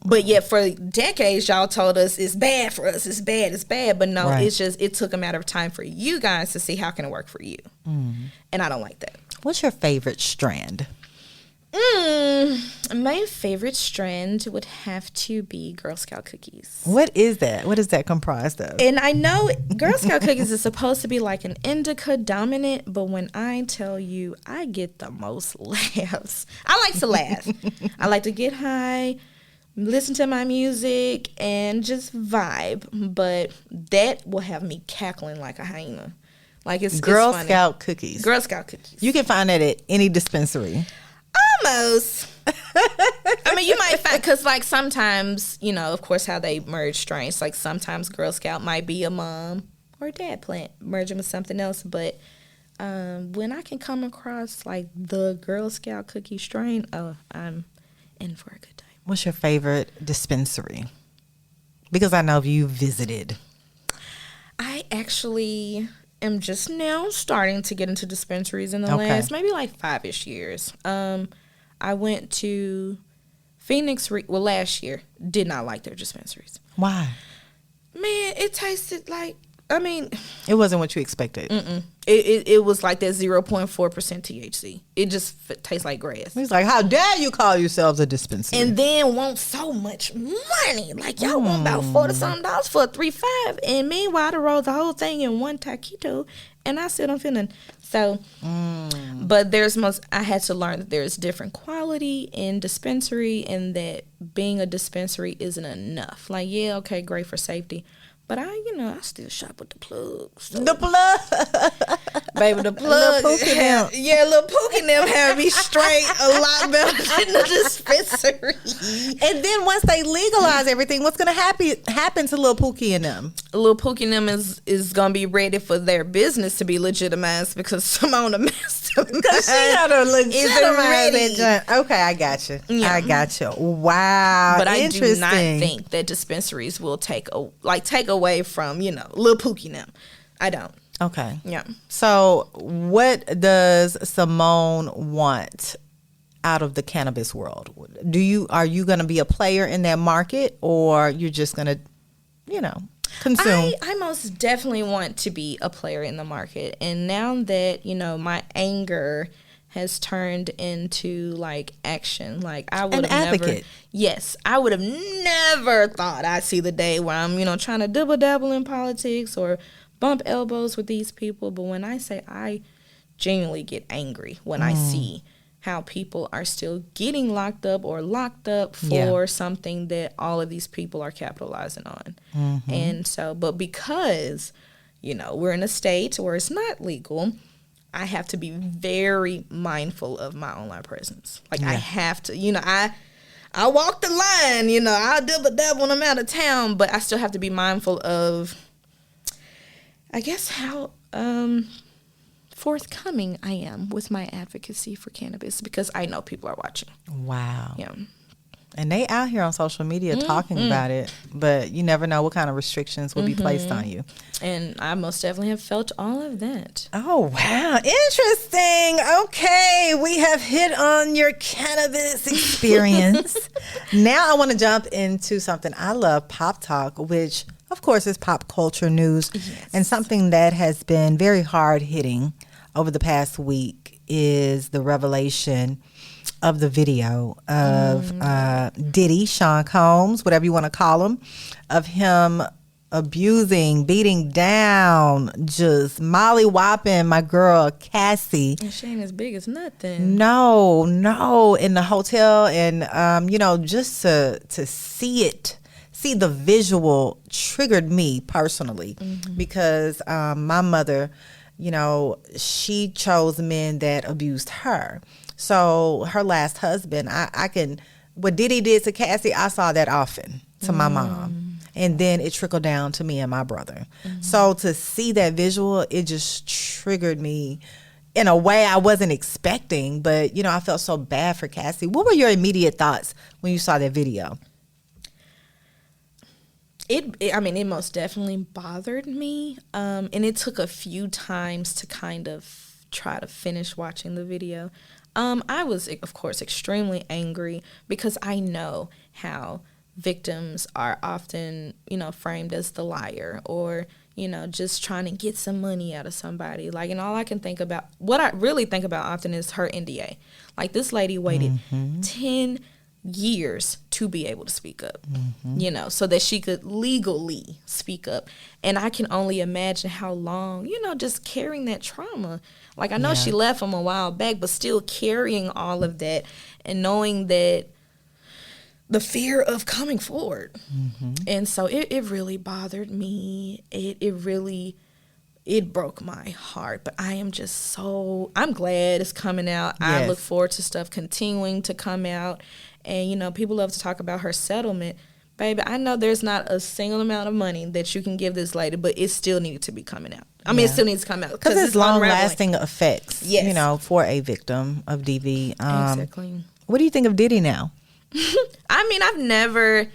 But yet for decades, y'all told us it's bad for us. It's bad. But no, it's just, it took a matter of time for you guys to see how can it work for you. And I don't like that. What's your favorite strand? My favorite strand would have to be Girl Scout cookies. What is that? What is that comprised of? And I know Girl Scout cookies is supposed to be like an indica dominant, but when I tell you I get the most laughs. I like to laugh. I like to get high, listen to my music, and just vibe. But that will have me cackling like a hyena. Like it's Girl funny. Scout cookies. Girl Scout cookies. You can find that at any dispensary. Almost. I mean, you might find, because like sometimes, of course, how they merge strains. Like sometimes Girl Scout might be a mom or dad plant merging with something else. But when I can come across like the Girl Scout cookie strain, I'm in for a good time. What's your favorite dispensary? Because I know you visited. I actually am just now starting to get into dispensaries in the last maybe like 5-ish years. I went to Phoenix, last year. Did not like their dispensaries. Why? Man, it tasted like, it wasn't what you expected. It was like that 0.4% THC. It just tastes like grass. He's like, how dare you call yourselves a dispensary? And then want so much money. Like, y'all want about $40-something for a 3.5. And meanwhile, I rolled the whole thing in one taquito. And I said, I'm feeling. So, but I had to learn that there's different quality in dispensary, and that being a dispensary isn't enough. Like, yeah, okay, great for safety. But I still shop with the plugs. So. The plug. Baby, the plug. Lil Pook and them. Yeah, Lil Pook and them have me straight a lot better than the dispensary. And then once they legalize everything, what's going to happen to Lil Pookie and them? Lil Pookie and them is going to be ready for their business to be legitimized because Simone the Mastermind. Because she got to legitimize that joint. Okay, I got you. Yeah. I got you. Wow. But I do not think that dispensaries will take away from, Lil Pookie and them. I don't. Okay. Yeah. So what does Simone want out of the cannabis world? Are you going to be a player in that market, or you're just going to, consume? I most definitely want to be a player in the market. And now that, my anger has turned into like action. Like I would have never. Yes, I would have never thought I'd see the day where I'm, trying to dabble in politics or bump elbows with these people. But when I say I genuinely get angry when I see how people are still getting locked up for something that all of these people are capitalizing on. And so, but because, you know, we're in a state where it's not legal, I have to be very mindful of my online presence. Like I have to, you know, I walk the line, you know, I'll dibble when I'm out of town, but I still have to be mindful of, I guess, how forthcoming I am with my advocacy for cannabis, because I know people are watching. Wow. Yeah. And they out here on social media talking about it, but you never know what kind of restrictions will be placed on you. And I most definitely have felt all of that. Oh, wow. Interesting. Okay. We have hit on your cannabis experience. Now I want to jump into something. I love pop talk, which of course is pop culture news. And something that has been very hard hitting over the past week is the revelation of the video of Diddy, Sean Combs, whatever you want to call him, of him abusing, beating down, just molly-whopping my girl Cassie. And she ain't as big as nothing. No, in the hotel. And, you know, just to see the visual triggered me personally because my mother, you know, she chose men that abused her. So her last husband, what Diddy did to Cassie, I saw that often to my mom. And then it trickled down to me and my brother. So to see that visual, it just triggered me in a way I wasn't expecting. But, you know, I felt so bad for Cassie. What were your immediate thoughts when you saw that video? It most definitely bothered me. And it took a few times to kind of try to finish watching the video. I was, of course, extremely angry because I know how victims are often, you know, framed as the liar or, you know, just trying to get some money out of somebody. Like, and all I can think about, what I really think about often is her NDA. Like, this lady waited 10 years to be able to speak up, you know, so that she could legally speak up. And I can only imagine how long, you know, just carrying that trauma. Like, I know she left him a while back, but still carrying all of that and knowing that the fear of coming forward. And so it really bothered me. It broke my heart, but I am just I'm glad it's coming out. I look forward to stuff continuing to come out. And, you know, people love to talk about her settlement. Baby, I know there's not a single amount of money that you can give this lady, but it still needed to be coming out. I mean, it still needs to come out. Because it's long-lasting effects, you know, for a victim of DV. Exactly. What do you think of Diddy now? I mean, I've never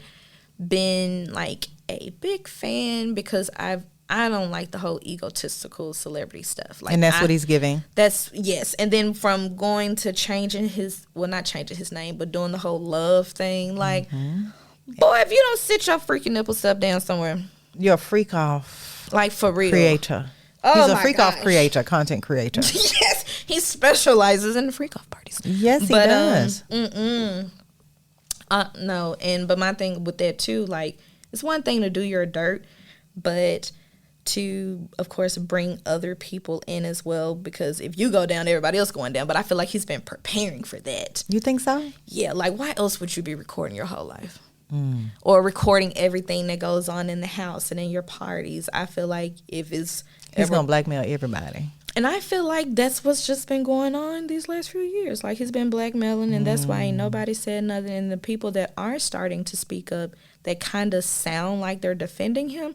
been, like, a big fan because I don't like the whole egotistical celebrity stuff. Like, and that's what he's giving? Yes. And then from going to changing not changing his name, but doing the whole love thing. Like, boy, if you don't sit your freaking nipple stuff down somewhere. You're a freak off. Like, for real. Creator. He's a freak off creator, content creator. Yes, he specializes in the freak off parties. Yes, he does. No, but my thing with that too, like, it's one thing to do your dirt, but to, of course, bring other people in as well, because if you go down, everybody else going down. But I feel like he's been preparing for that. You think so? Yeah, like, why else would you be recording your whole life? Or recording everything that goes on in the house and in your parties? I feel like if it's... He's going to blackmail everybody. And I feel like that's what's just been going on these last few years. Like, he's been blackmailing, and that's why ain't nobody said nothing. And the people that are starting to speak up, that kind of sound like they're defending him,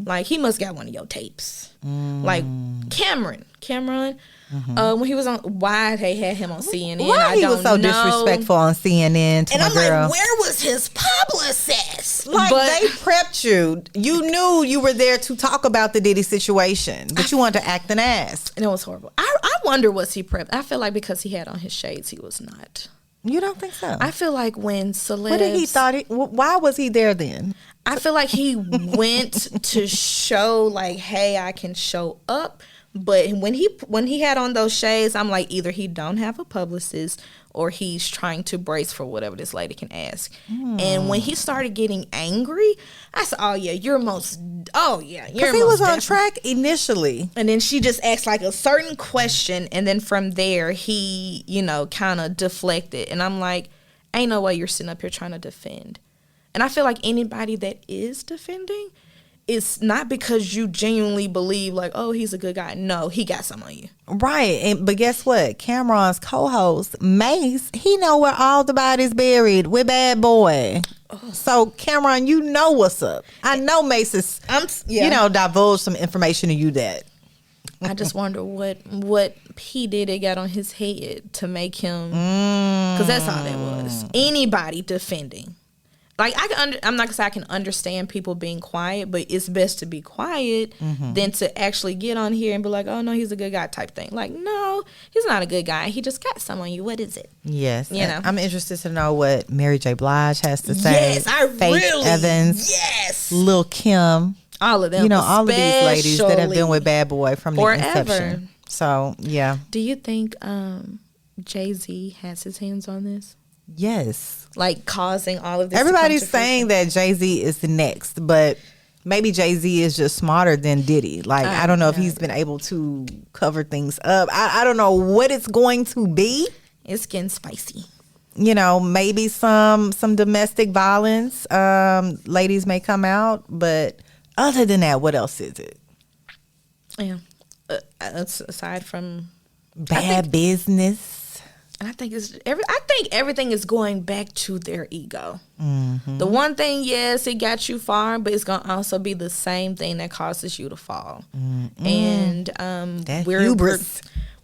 like, he must got one of your tapes. Like, Cameron, when he was on, why they had him on CNN, why he was so disrespectful on CNN to my girl. Like, where was his publicist? Like, they prepped you. You knew you were there to talk about the Diddy situation, but you wanted to act an ass. And it was horrible. I wonder, was he prepped? I feel like because he had on his shades, he was not. You don't think so? I feel like when celebs... What did he thought? Why was he there then? I feel like he went to show, like, hey, I can show up, But when he had on those shades, I'm like, either he don't have a publicist or he's trying to brace for whatever this lady can ask. And when he started getting angry, I said, oh yeah, you're most because he was on track initially. And then she just asked like a certain question, and then from there he, kind of deflected. And I'm like, ain't no way you're sitting up here trying to defend. And I feel like anybody that is defending, it's not because you genuinely believe like, oh, he's a good guy. No, he got some on you. Right. But guess what? Cameron's co-host, Mace, he know where all the bodies buried with Bad Boy. Oh. So, Cameron, you know what's up. I know Mace is, divulged some information to you that. I just wonder what P. Diddy got on his head to make him, because that's all that was. Anybody defending. Like, I'm not going to say I can understand people being quiet, but it's best to be quiet than to actually get on here and be like, oh, no, he's a good guy type thing. Like, no, he's not a good guy. He just got some on you. What is it? Yes. I'm interested to know what Mary J. Blige has to say. Yes, Faith Evans. Yes. Lil Kim. All of them. All of these ladies that have been with Bad Boy from the inception. So, yeah. Do you think Jay-Z has his hands on this? Yes. Like causing all of this. Everybody's saying that Jay-Z is the next, but maybe Jay-Z is just smarter than Diddy. Like, I don't know if he's been able to cover things up. I don't know what it's going to be. It's getting spicy. Maybe some domestic violence. Ladies may come out, but other than that, what else is it? Yeah. Aside from bad business. I think everything is going back to their ego. The one thing, yes, it got you far, but it's gonna also be the same thing that causes you to fall. And we're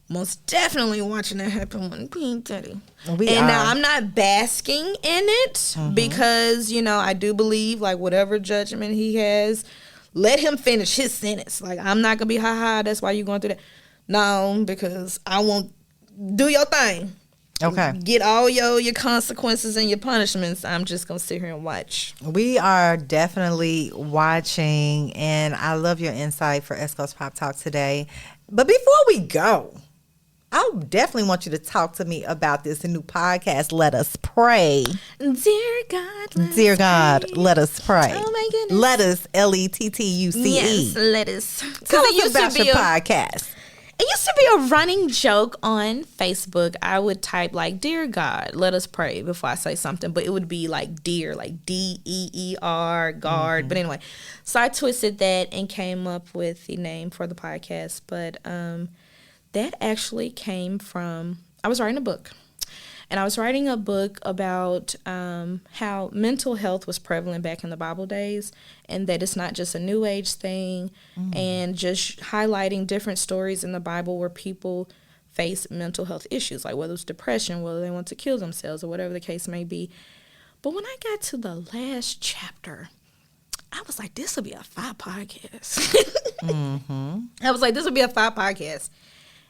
most definitely watching that happen with P. Diddy. Now I'm not basking in it because I do believe like whatever judgment he has, let him finish his sentence. Like, I'm not gonna be that's why you're going through that. No, because I won't. Do your thing. Okay. Get all your consequences and your punishments. I'm just going to sit here and watch. We are definitely watching, and I love your insight for Esco's Pop Talk today. But before we go, I definitely want you to talk to me about this new podcast, Let Us Pray. Dear God, let us pray. Oh, my goodness. Let us, Lettuce. Yes, let us. Tell us about your podcast. It used to be a running joke on Facebook. I would type like, Dear God, let us pray before I say something. But it would be like dear, like DEER, guard. But anyway, so I twisted that and came up with the name for the podcast. But that actually came from, I was writing a book. And I was writing a book about how mental health was prevalent back in the Bible days, and that it's not just a new age thing, and just highlighting different stories in the Bible where people face mental health issues, like whether it's depression, whether they want to kill themselves, or whatever the case may be. But when I got to the last chapter, I was like, this will be a 5 podcast. I was like, this will be a 5 podcast.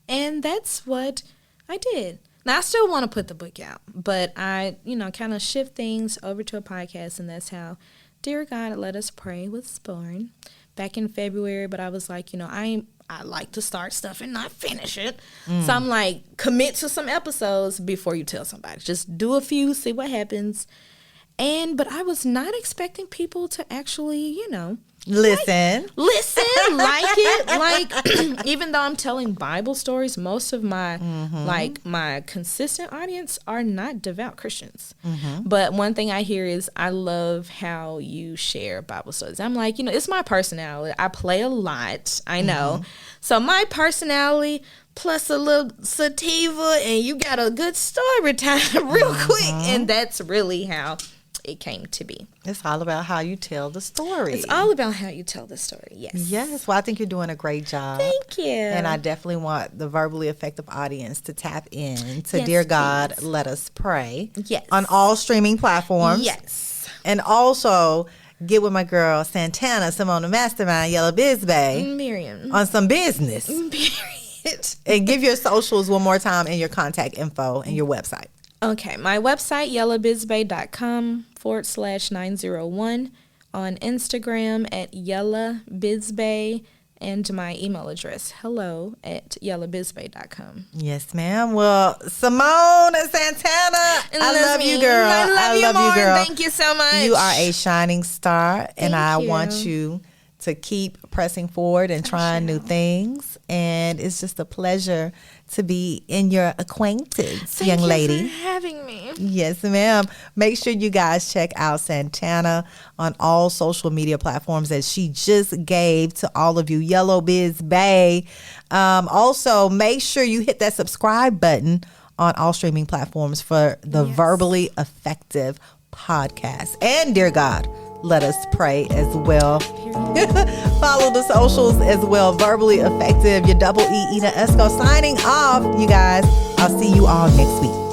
And that's what I did. Now, I still want to put the book out, but I, kind of shift things over to a podcast, and that's how Dear God, Let Us Pray was born back in February. But I was like, I like to start stuff and not finish it. So I'm like, commit to some episodes before you tell somebody. Just do a few, see what happens. But I was not expecting people to actually, listen, like it. Like, even though I'm telling Bible stories, most of my my consistent audience are not devout Christians. But one thing I hear is, I love how you share Bible stories. I'm like, it's my personality. I play a lot. I know. So my personality plus a little sativa, and you got a good story time real quick. And that's really how it came to be. It's all about how you tell the story. It's all about how you tell the story. Yes. Yes. Well, I think you're doing a great job. Thank you. And I definitely want the verbally effective audience to tap in to Dear God, Let Us Pray. Yes. On all streaming platforms. Yes. And also get with my girl Santana, Simone the Mastermind, YellaBizBae. Miriam. On some business. Period. And give your socials one more time and your contact info and your website. Okay, my website, YellaBizBae.com/901. On Instagram at YellaBizBae And my email address, hello@YellaBizBae.com. Yes, ma'am. Well, Simone Santana, I love you, girl. I love you more. girl. Thank you so much. You are a shining star, and I you. want you to keep pressing forward and trying new things. And it's just a pleasure to be in your acquaintance, young lady. Thank you for having me. Yes, ma'am. Make sure you guys check out Santana on all social media platforms that she just gave to all of you. YellaBizBae. Also, make sure you hit that subscribe button on all streaming platforms for the Verbally Effective podcast. And dear God, let us pray as well. Follow the socials as well. Verbally Effective, your double E, Ina Esco signing off. You guys, I'll see you all next week.